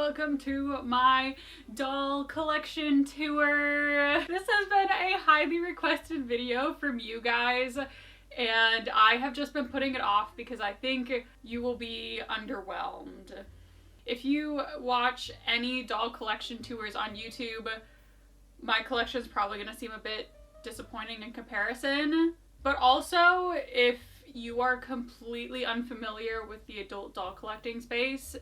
welcome to my doll collection tour. This has been a highly requested video from you guys, and I have just been putting it off because I think you will be underwhelmed. If you watch any doll collection tours on YouTube, my collection is probably going to seem a bit disappointing in comparison. But also, if you are completely unfamiliar with the adult doll collecting space,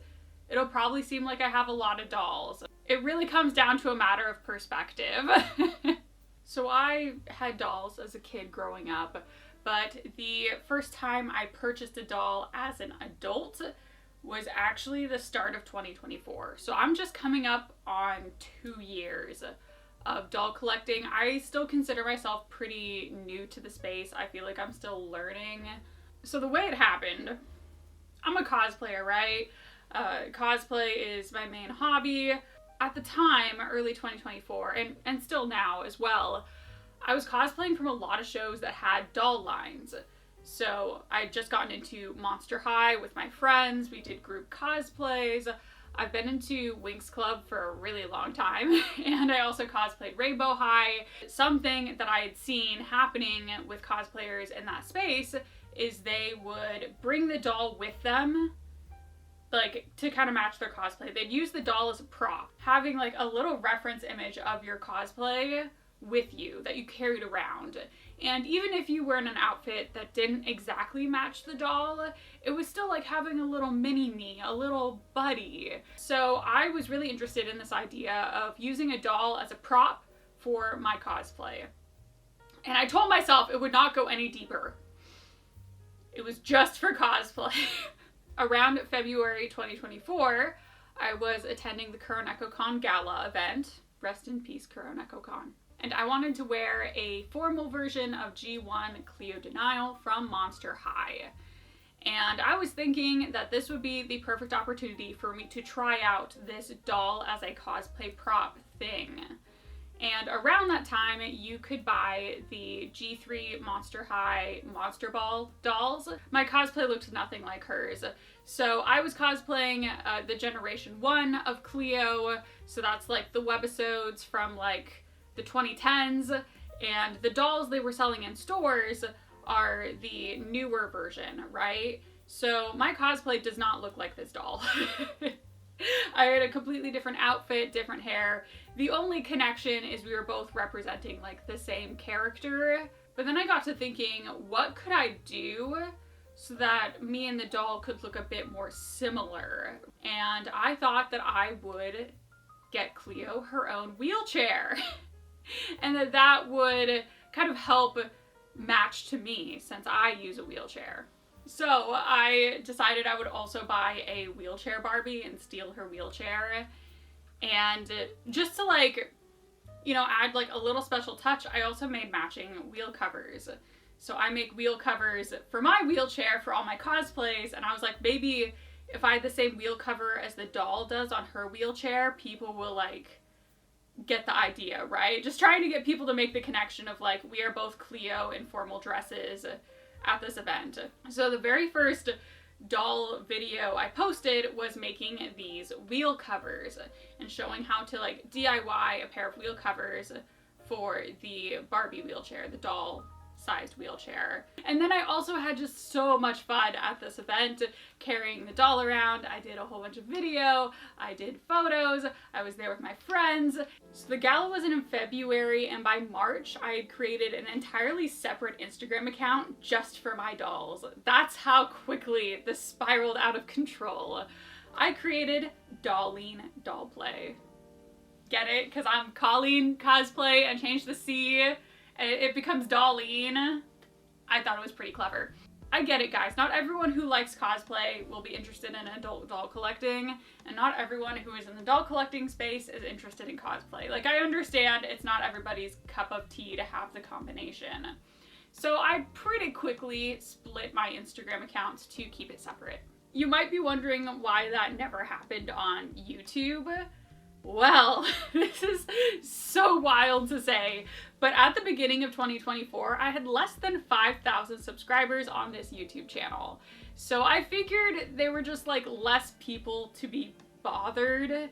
it'll probably seem like I have a lot of dolls. It really comes down to a matter of perspective. So I had dolls as a kid growing up, but the first time I purchased a doll as an adult was actually the start of 2024. So I'm just coming up on 2 years of doll collecting. I still consider myself pretty new to the space. I feel like I'm still learning. So the way it happened, I'm a cosplayer, right? Cosplay is my main hobby. At the time, early 2024, and still now as well, I was cosplaying from a lot of shows that had doll lines. So I'd just gotten into Monster High with my friends. We did group cosplays. I've been into Winx Club for a really long time, and I also cosplayed Rainbow High. Something that I had seen happening with cosplayers in that space is they would bring the doll with them, like, to kind of match their cosplay. They'd use the doll as a prop, having like a little reference image of your cosplay with you that you carried around. And even if you were in an outfit that didn't exactly match the doll, it was still like having a little mini me, a little buddy. So I was really interested in this idea of using a doll as a prop for my cosplay. And I told myself it would not go any deeper. It was just for cosplay. Around February 2024, I was attending the CoronecoCon Gala event. Rest in peace, CoronecoCon. And I wanted to wear a formal version of G1 Cleo Denial from Monster High. And I was thinking that this would be the perfect opportunity for me to try out this doll as a cosplay prop thing. And around that time, you could buy the G3 Monster High Monster Ball dolls. My cosplay looked nothing like hers. So I was cosplaying the Generation 1 of Cleo. So that's like the webisodes from like the 2010s, and the dolls they were selling in stores are the newer version, right? So my cosplay does not look like this doll. I had a completely different outfit, different hair. The only connection is we were both representing like the same character. But then I got to thinking, what could I do so that me and the doll could look a bit more similar? And I thought that I would get Cleo her own wheelchair. And that would kind of help match to me since I use a wheelchair. So I decided I would also buy a wheelchair Barbie and steal her wheelchair. And just to like, you know, add like a little special touch, I also made matching wheel covers. So I make wheel covers for my wheelchair for all my cosplays. And I was like, maybe if I had the same wheel cover as the doll does on her wheelchair, people will like get the idea, right? Just trying to get people to make the connection of like, we are both Cleo in formal dresses at this event. So the very first doll video I posted was making these wheel covers and showing how to like DIY a pair of wheel covers for the Barbie wheelchair, the doll sized wheelchair. And then I also had just so much fun at this event carrying the doll around. I did a whole bunch of video, I did photos, I was there with my friends. So the gala was in February, and by March I had created an entirely separate Instagram account just for my dolls. That's how quickly this spiraled out of control. I created Dolly Doll Play. Get it? Because I'm colleen.cosplay and changed the C and it becomes Dolleen. I thought it was pretty clever. I get it, guys. Not everyone who likes cosplay will be interested in adult doll collecting, and not everyone who is in the doll collecting space is interested in cosplay. Like, I understand it's not everybody's cup of tea to have the combination. So I pretty quickly split my Instagram accounts to keep it separate. You might be wondering why that never happened on YouTube. Well, this is so wild to say, but at the beginning of 2024, I had less than 5,000 subscribers on this YouTube channel. So I figured there were just like less people to be bothered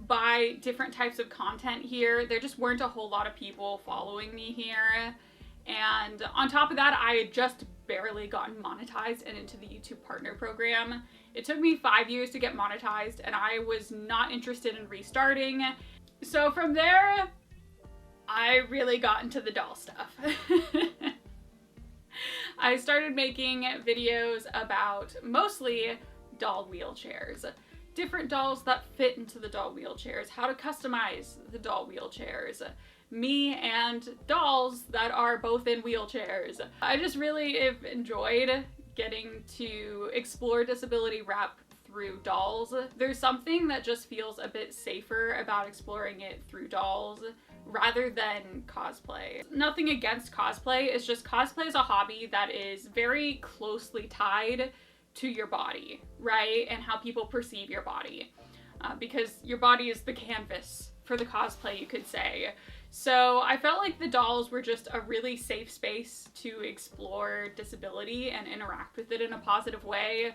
by different types of content here. There just weren't a whole lot of people following me here. And on top of that, I had just barely gotten monetized and into the YouTube partner program. It took me 5 years to get monetized, and I was not interested in restarting. So from there, I really got into the doll stuff. I started making videos about mostly doll wheelchairs, different dolls that fit into the doll wheelchairs, how to customize the doll wheelchairs, me and dolls that are both in wheelchairs. I just really have enjoyed getting to explore disability rep through dolls. There's something that just feels a bit safer about exploring it through dolls rather than cosplay. Nothing against cosplay, it's just cosplay is a hobby that is very closely tied to your body, right? And how people perceive your body. Because your body is the canvas for the cosplay, you could say. So I felt like the dolls were just a really safe space to explore disability and interact with it in a positive way.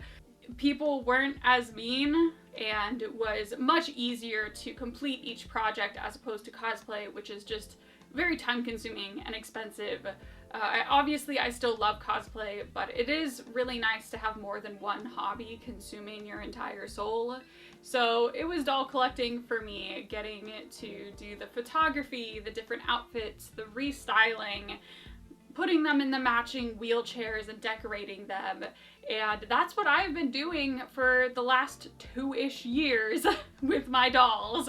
People weren't as mean, and it was much easier to complete each project as opposed to cosplay, which is just very time consuming and expensive. Obviously I still love cosplay, but it is really nice to have more than one hobby consuming your entire soul. So it was doll collecting for me, getting to do the photography, the different outfits, the restyling, putting them in the matching wheelchairs and decorating them. And that's what I've been doing for the last 2-ish years with my dolls.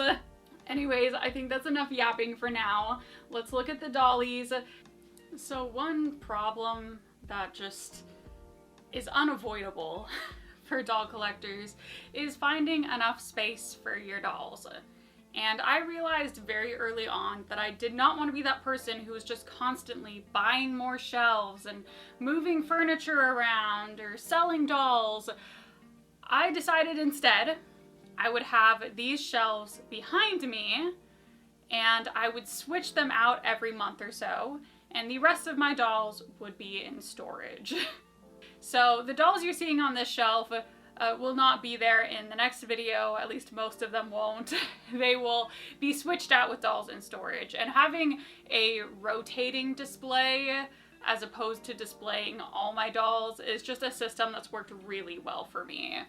Anyways, I think that's enough yapping for now. Let's look at the dollies. So one problem that just is unavoidable for doll collectors is finding enough space for your dolls. And I realized very early on that I did not want to be that person who was just constantly buying more shelves and moving furniture around or selling dolls. I decided instead I would have these shelves behind me and I would switch them out every month or so, and the rest of my dolls would be in storage. So the dolls you're seeing on this shelf will not be there in the next video, at least most of them won't. They will be switched out with dolls in storage. And having a rotating display as opposed to displaying all my dolls is just a system that's worked really well for me.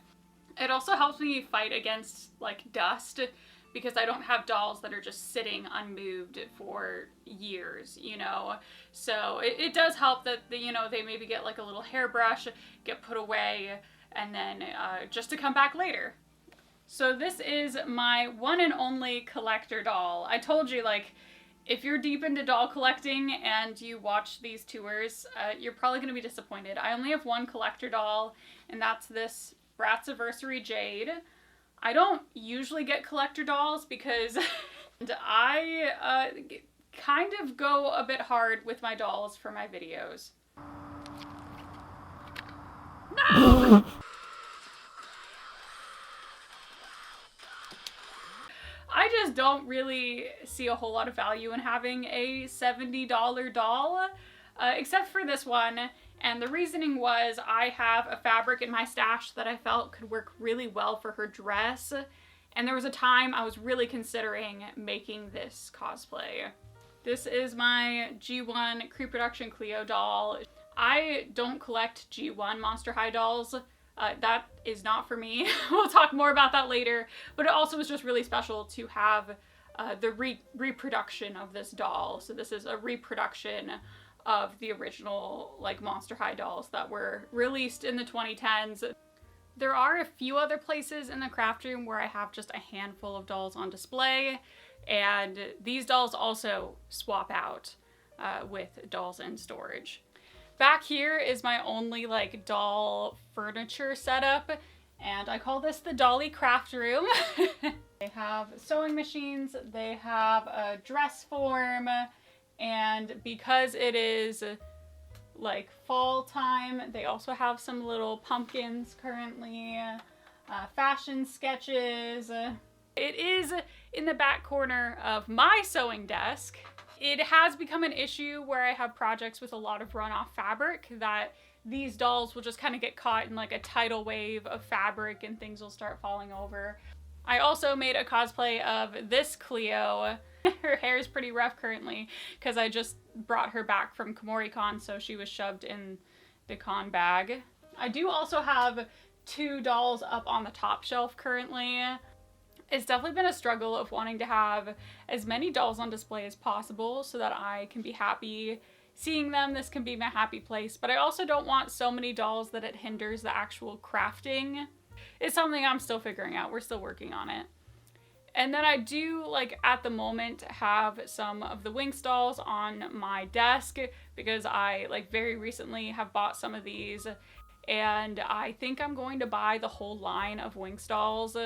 It also helps me fight against like dust, because I don't have dolls that are just sitting unmoved for years, you know? So it does help that, you know, they maybe get like a little hairbrush, get put away, and then just to come back later. So this is my one and only collector doll. I told you, like, if you're deep into doll collecting and you watch these tours, you're probably gonna be disappointed. I only have one collector doll, and that's this Bratziversary Jade. I don't usually get collector dolls because I kind of go a bit hard with my dolls for my videos. No! I just don't really see a whole lot of value in having a $70 doll, except for this one. And the reasoning was I have a fabric in my stash that I felt could work really well for her dress. And there was a time I was really considering making this cosplay. This is my G1 Pre-Production Cleo doll. I don't collect G1 Monster High dolls. That is not for me. We'll talk more about that later. But it also was just really special to have the reproduction of this doll. So this is a reproduction of the original like Monster High dolls that were released in the 2010s. There are a few other places in the craft room where I have just a handful of dolls on display, and these dolls also swap out with dolls in storage. Back here is my only like doll furniture setup, and I call this the Dolly craft room. They have sewing machines, they have a dress form, and because it is like fall time, they also have some little pumpkins currently, fashion sketches. It is in the back corner of my sewing desk. It has become an issue where I have projects with a lot of runoff fabric that these dolls will just kind of get caught in like a tidal wave of fabric and things will start falling over. I also made a cosplay of this Cleo. Her hair is pretty rough currently because I just brought her back from KomoriCon, so she was shoved in the con bag. I do also have 2 dolls up on the top shelf currently. It's definitely been a struggle of wanting to have as many dolls on display as possible so that I can be happy seeing them. This can be my happy place, but I also don't want so many dolls that it hinders the actual crafting. It's something I'm still figuring out. We're still working on it. And then I do, like, at the moment have some of the Winx dolls on my desk because I, like, very recently have bought some of these, and I think I'm going to buy the whole line of Winx dolls.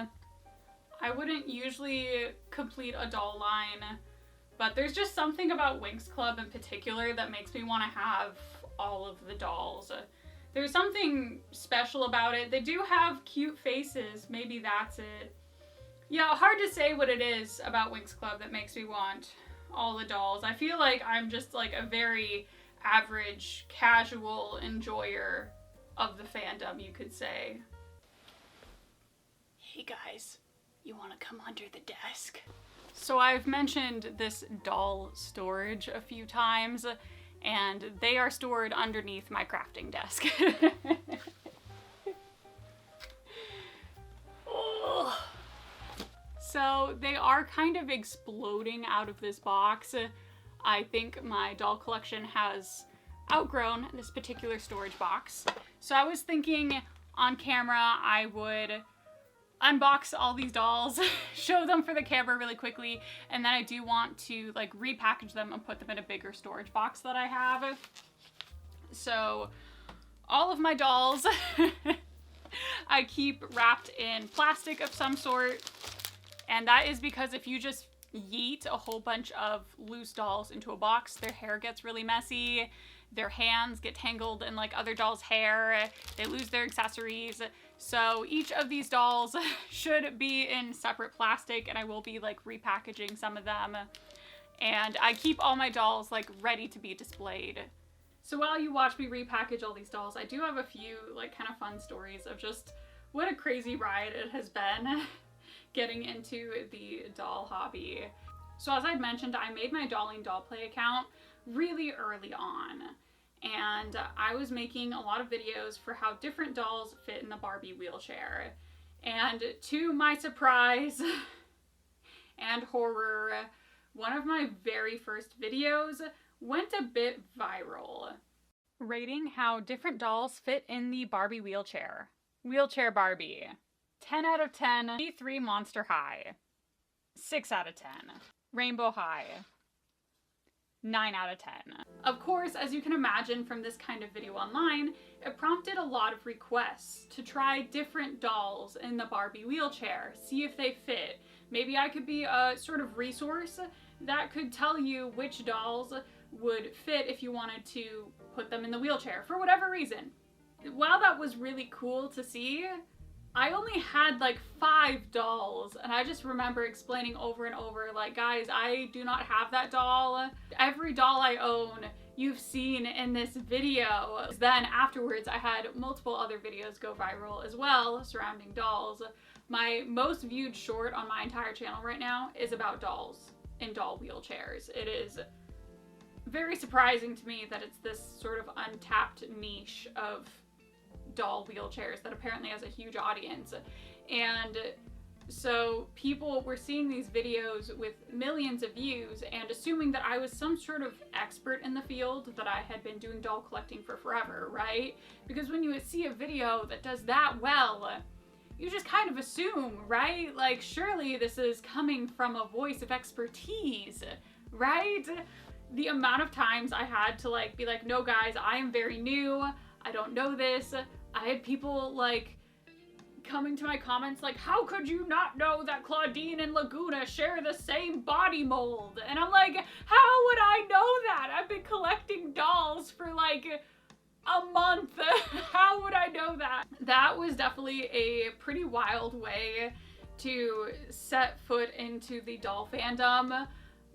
I wouldn't usually complete a doll line, but there's just something about Winx Club in particular that makes me want to have all of the dolls. There's something special about it. They do have cute faces. Maybe that's it. Yeah, hard to say what it is about Winx Club that makes me want all the dolls. I feel like I'm just like a very average, casual enjoyer of the fandom, you could say. Hey guys, you want to come under the desk? So I've mentioned this doll storage a few times, and they are stored underneath my crafting desk. Oh. So they are kind of exploding out of this box. I think my doll collection has outgrown this particular storage box. So I was thinking on camera I would unbox all these dolls, show them for the camera really quickly, and then I do want to like repackage them and put them in a bigger storage box that I have. So all of my dolls I keep wrapped in plastic of some sort, and that is because if you just yeet a whole bunch of loose dolls into a box, their hair gets really messy, their hands get tangled in like other dolls' hair, they lose their accessories. So each of these dolls should be in separate plastic, and I will be like repackaging some of them. And I keep all my dolls like ready to be displayed. So while you watch me repackage all these dolls, I do have a few like kind of fun stories of just what a crazy ride it has been getting into the doll hobby. So as I mentioned, I made my Dolly Doll Play account really early on, and I was making a lot of videos for how different dolls fit in the Barbie wheelchair. And to my surprise and horror, one of my very first videos went a bit viral, rating how different dolls fit in the Barbie wheelchair. Wheelchair Barbie. 10 out of 10, E3 Monster High. 6 out of 10. Rainbow High. 9 out of 10. Of course, as you can imagine from this kind of video online, it prompted a lot of requests to try different dolls in the Barbie wheelchair, see if they fit. Maybe I could be a sort of resource that could tell you which dolls would fit if you wanted to put them in the wheelchair for whatever reason. While that was really cool to see, I only had like 5 dolls, and I just remember explaining over and over, like, guys, I do not have that doll. Every doll I own, you've seen in this video. Then afterwards, I had multiple other videos go viral as well surrounding dolls. My most viewed short on my entire channel right now is about dolls in doll wheelchairs. It is very surprising to me that it's this sort of untapped niche of doll wheelchairs that apparently has a huge audience. And so people were seeing these videos with millions of views and assuming that I was some sort of expert in the field, that I had been doing doll collecting for forever, right? Because when you see a video that does that well, you just kind of assume, right? Like, surely this is coming from a voice of expertise, right? The amount of times I had to like be like, no guys, I am very new, I don't know this. I had people like coming to my comments like, how could you not know that Claudine and Laguna share the same body mold? And I'm like, how would I know that? I've been collecting dolls for like a month. How would I know that? That was definitely a pretty wild way to set foot into the doll fandom,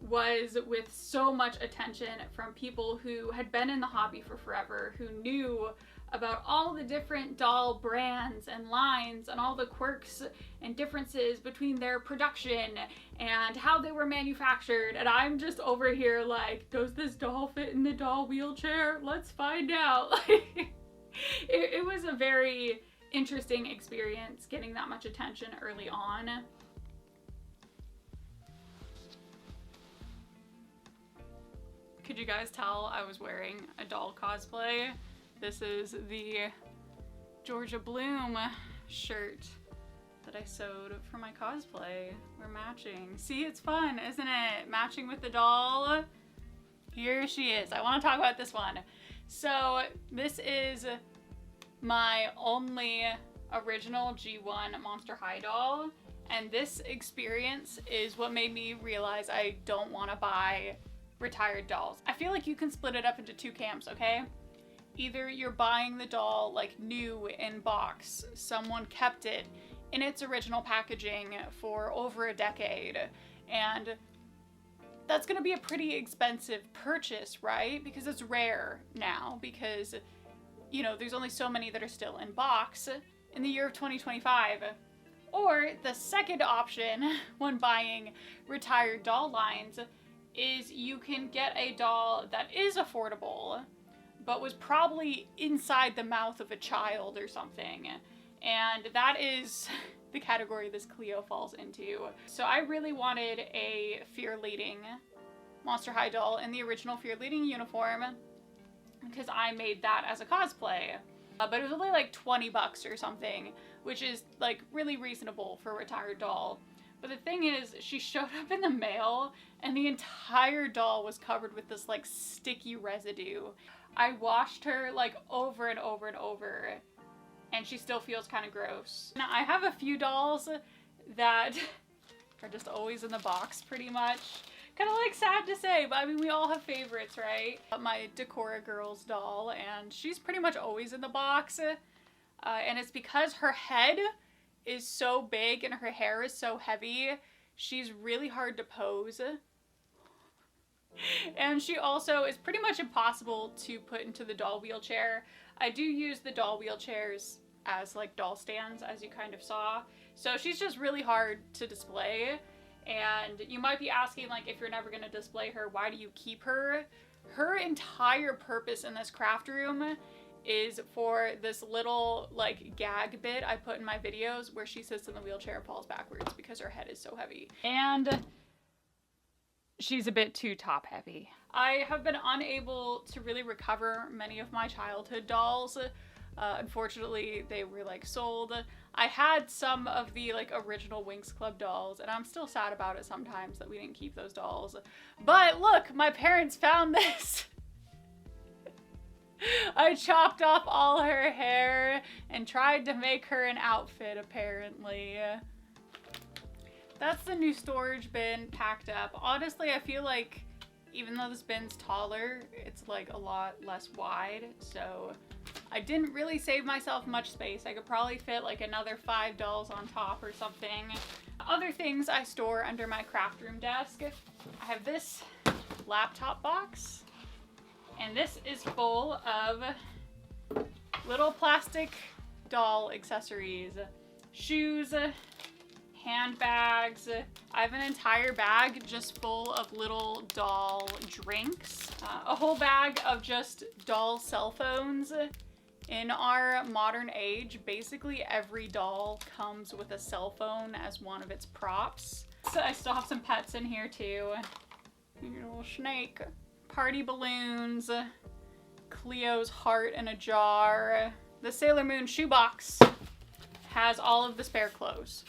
was with so much attention from people who had been in the hobby for forever, who knew about all the different doll brands and lines and all the quirks and differences between their production and how they were manufactured. And I'm just over here like, does this doll fit in the doll wheelchair? Let's find out. It was a very interesting experience getting that much attention early on. Could you guys tell I was wearing a doll cosplay? This is the Georgia Bloom shirt that I sewed for my cosplay. We're matching. See, it's fun, isn't it? Matching with the doll. Here she is. I want to talk about this one. So this is my only original G1 Monster High doll, and this experience is what made me realize I don't want to buy retired dolls. I feel like you can split it up into two camps, okay? Either you're buying the doll like new in box, someone kept it in its original packaging for over a decade, and that's gonna be a pretty expensive purchase, right? Because it's rare now, because, you know, there's only so many that are still in box in the year of 2025. Or the second option when buying retired doll lines is you can get a doll that is affordable, but was probably inside the mouth of a child or something. And that is the category this Cleo falls into. So I really wanted a Fear Leading Monster High doll in the original Fear Leading uniform, because I made that as a cosplay. But it was only like 20 bucks or something, which is like really reasonable for a retired doll. But the thing is, she showed up in the mail and the entire doll was covered with this like sticky residue. I washed her like over and over and over, and she still feels kind of gross. Now I have a few dolls that are just always in the box pretty much. Kind of like sad to say, but I mean, we all have favorites, right? My Decora Girls doll, and she's pretty much always in the box. And it's because her head is so big and her hair is so heavy, she's really hard to pose. And she also is pretty much impossible to put into the doll wheelchair. I do use the doll wheelchairs as like doll stands, as you kind of saw. So she's just really hard to display. And you might be asking, like, if you're never going to display her, why do you keep her? Her entire purpose in this craft room is for this little like gag bit I put in my videos where she sits in the wheelchair and falls backwards because her head is so heavy. And she's a bit too top heavy. I have been unable to really recover many of my childhood dolls. Unfortunately, they were like sold. I had some of the like original Winx Club dolls, and I'm still sad about it sometimes that we didn't keep those dolls. But look, my parents found this. I chopped off all her hair and tried to make her an outfit, apparently. That's the new storage bin packed up. Honestly, I feel like even though this bin's taller, it's like a lot less wide, so I didn't really save myself much space. I could probably fit like another 5 dolls on top or something. Other things I store under my craft room desk. I have this laptop box, and this is full of little plastic doll accessories. Shoes, handbags. I have an entire bag just full of little doll drinks. A whole bag of just doll cell phones. In our modern age, basically every doll comes with a cell phone as one of its props. So I still have some pets in here too. Your little snake. Party balloons. Cleo's heart in a jar. The Sailor Moon shoebox has all of the spare clothes.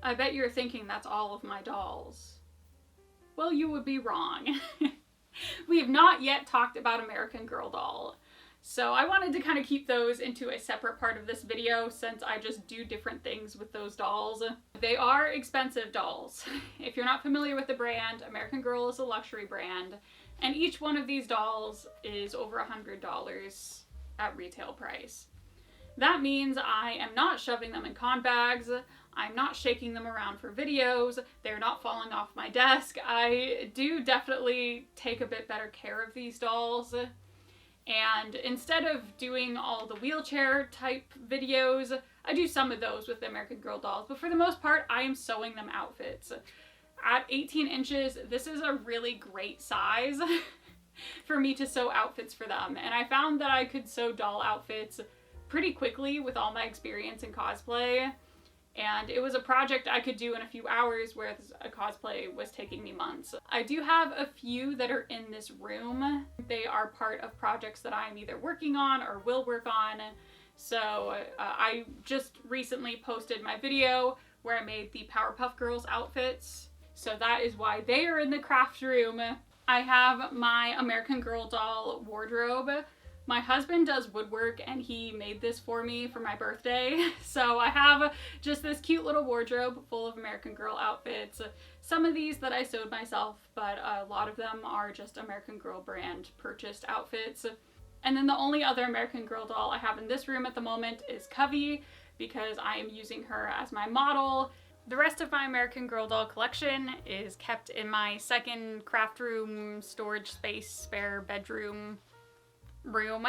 I bet you're thinking that's all of my dolls. Well, you would be wrong. We have not yet talked about American Girl doll. So I wanted to kind of keep those into a separate part of this video since I just do different things with those dolls. They are expensive dolls. If you're not familiar with the brand, American Girl is a luxury brand, and each one of these dolls is over $100 at retail price. That means I am not shoving them in con bags, I'm not shaking them around for videos, they're not falling off my desk. I do definitely take a bit better care of these dolls. And instead of doing all the wheelchair type videos, I do some of those with the American Girl dolls, but for the most part, I am sewing them outfits. At 18 inches, this is a really great size for me to sew outfits for them. And I found that I could sew doll outfits pretty quickly with all my experience in cosplay. And it was a project I could do in a few hours, whereas a cosplay was taking me months. I do have a few that are in this room. They are part of projects that I'm either working on or will work on. So I just recently posted my video where I made the Powerpuff Girls outfits. So that is why they are in the craft room. I have my American Girl doll wardrobe. My husband does woodwork and he made this for me for my birthday. So I have just this cute little wardrobe full of American Girl outfits. Some of these that I sewed myself, but a lot of them are just American Girl brand purchased outfits. And then the only other American Girl doll I have in this room at the moment is Covey, because I am using her as my model. The rest of my American Girl doll collection is kept in my second craft room, storage space, spare bedroom room.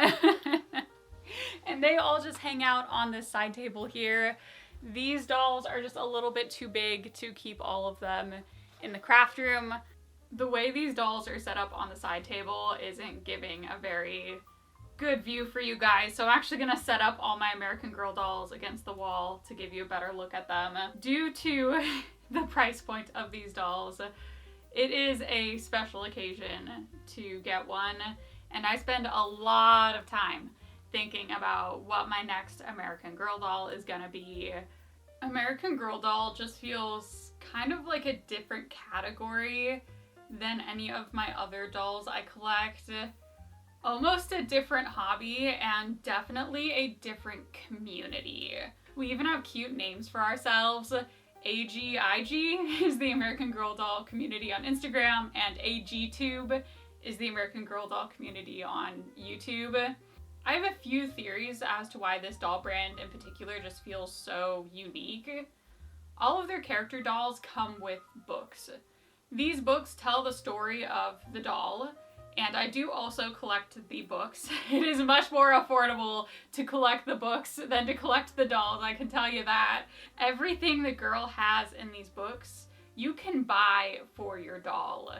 And they all just hang out on this side table here. These dolls are just a little bit too big to keep all of them in the craft room. The way these dolls are set up on the side table isn't giving a very good view for you guys, so I'm actually gonna set up all my American Girl dolls against the wall to give you a better look at them. Due to the price point of these dolls, it is a special occasion to get one, and I spend a lot of time thinking about what my next American Girl doll is gonna be. American Girl doll just feels kind of like a different category than any of my other dolls I collect. Almost a different hobby and definitely a different community. We even have cute names for ourselves. AGIG is the American Girl doll community on Instagram, and AGTube is the American Girl doll community on YouTube. I have a few theories as to why this doll brand in particular just feels so unique. All of their character dolls come with books. These books tell the story of the doll, and I do also collect the books. It is much more affordable to collect the books than to collect the dolls, I can tell you that. Everything the girl has in these books, you can buy for your doll.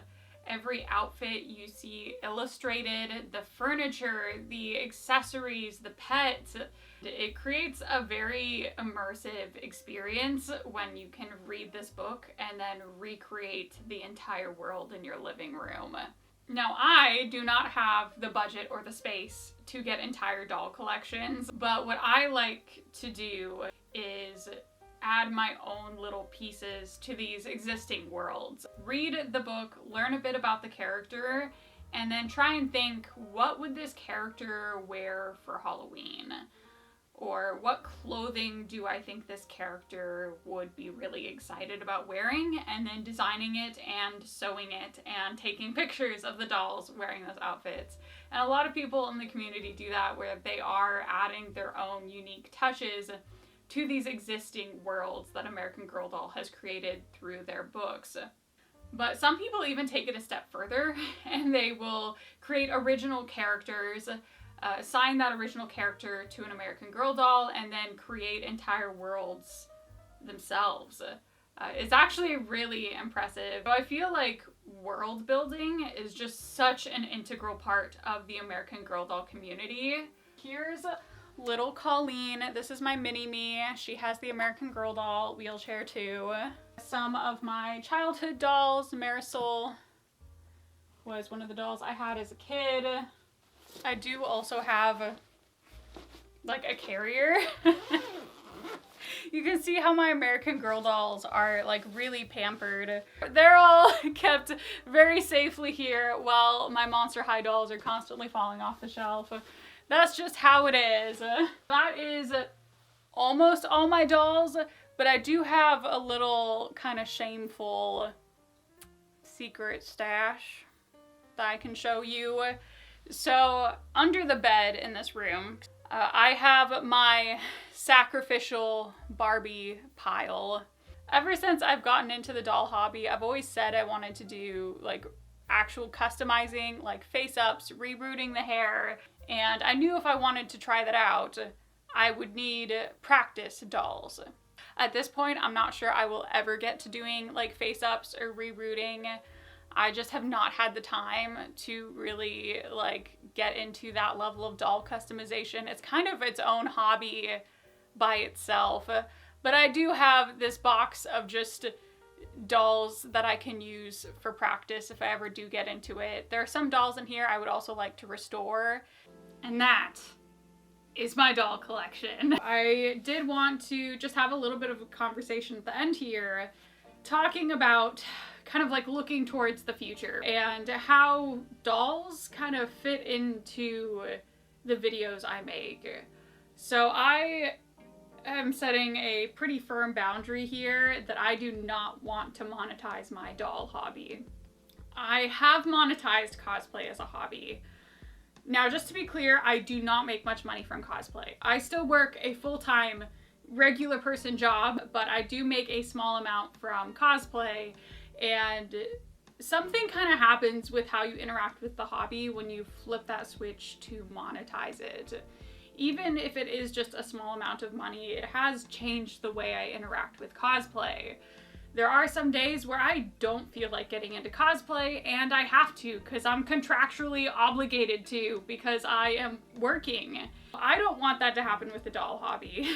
Every outfit you see illustrated, the furniture, the accessories, the pets. It creates a very immersive experience when you can read this book and then recreate the entire world in your living room. Now, I do not have the budget or the space to get entire doll collections, but what I like to do is add my own little pieces to these existing worlds. Read the book, learn a bit about the character, and then try and think, what would this character wear for Halloween? Or what clothing do I think this character would be really excited about wearing? And then designing it and sewing it and taking pictures of the dolls wearing those outfits. And a lot of people in the community do that, where they are adding their own unique touches to these existing worlds that American Girl doll has created through their books. But some people even take it a step further, and they will create original characters, assign that original character to an American Girl doll, and then create entire worlds themselves. It's actually really impressive. I feel like world building is just such an integral part of the American Girl doll community. Here's little Colleen. This is my mini-me. She has the American Girl doll wheelchair too. Some of my childhood dolls. Marisol was one of the dolls I had as a kid. I do also have like a carrier. You can see how my American Girl dolls are like really pampered. They're all kept very safely here while my Monster High dolls are constantly falling off the shelf. That's just how it is. That is almost all my dolls, but I do have a little kind of shameful secret stash that I can show you. So under the bed in this room, I have my Sacrificial Barbie pile. Ever since I've gotten into the doll hobby, I've always said I wanted to do like actual customizing, like face ups, rebooting the hair, And I knew if I wanted to try that out, I would need practice dolls. At this point, I'm not sure I will ever get to doing like face-ups or rerouting. I just have not had the time to really like get into that level of doll customization. It's kind of its own hobby by itself. But I do have this box of just dolls that I can use for practice if I ever do get into it. There are some dolls in here I would also like to restore. And that is my doll collection. I did want to just have a little bit of a conversation at the end here, talking about kind of like looking towards the future and how dolls kind of fit into the videos I make. So I am setting a pretty firm boundary here that I do not want to monetize my doll hobby. I have monetized cosplay as a hobby. Now, just to be clear, I do not make much money from cosplay. I still work a full-time regular person job, but I do make a small amount from cosplay, and something kind of happens with how you interact with the hobby when you flip that switch to monetize it. Even if it is just a small amount of money, it has changed the way I interact with cosplay. There are some days where I don't feel like getting into cosplay, and I have to because I'm contractually obligated to because I am working. I don't want that to happen with the doll hobby.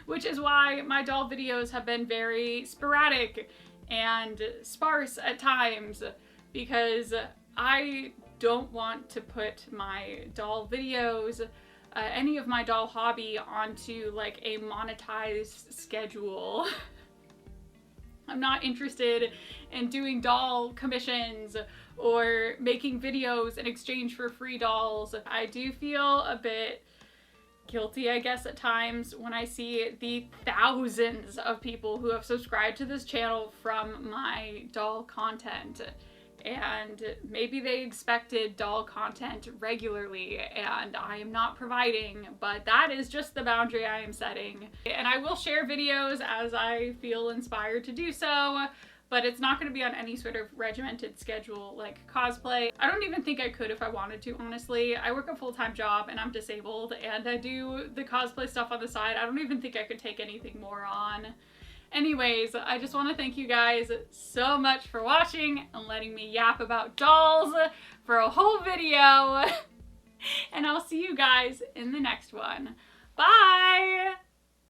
Which is why my doll videos have been very sporadic and sparse at times, because I don't want to put my doll videos, any of my doll hobby, onto like a monetized schedule. I'm not interested in doing doll commissions or making videos in exchange for free dolls. I do feel a bit guilty, I guess, at times when I see the thousands of people who have subscribed to this channel from my doll content. And maybe they expected doll content regularly and I am not providing, but that is just the boundary I am setting. And I will share videos as I feel inspired to do so, but it's not going to be on any sort of regimented schedule like cosplay. I don't even think I could if I wanted to, honestly. I work a full-time job and I'm disabled, and I do the cosplay stuff on the side. I don't even think I could take anything more on. Anyways, I just want to thank you guys so much for watching and letting me yap about dolls for a whole video. And I'll see you guys in the next one. Bye!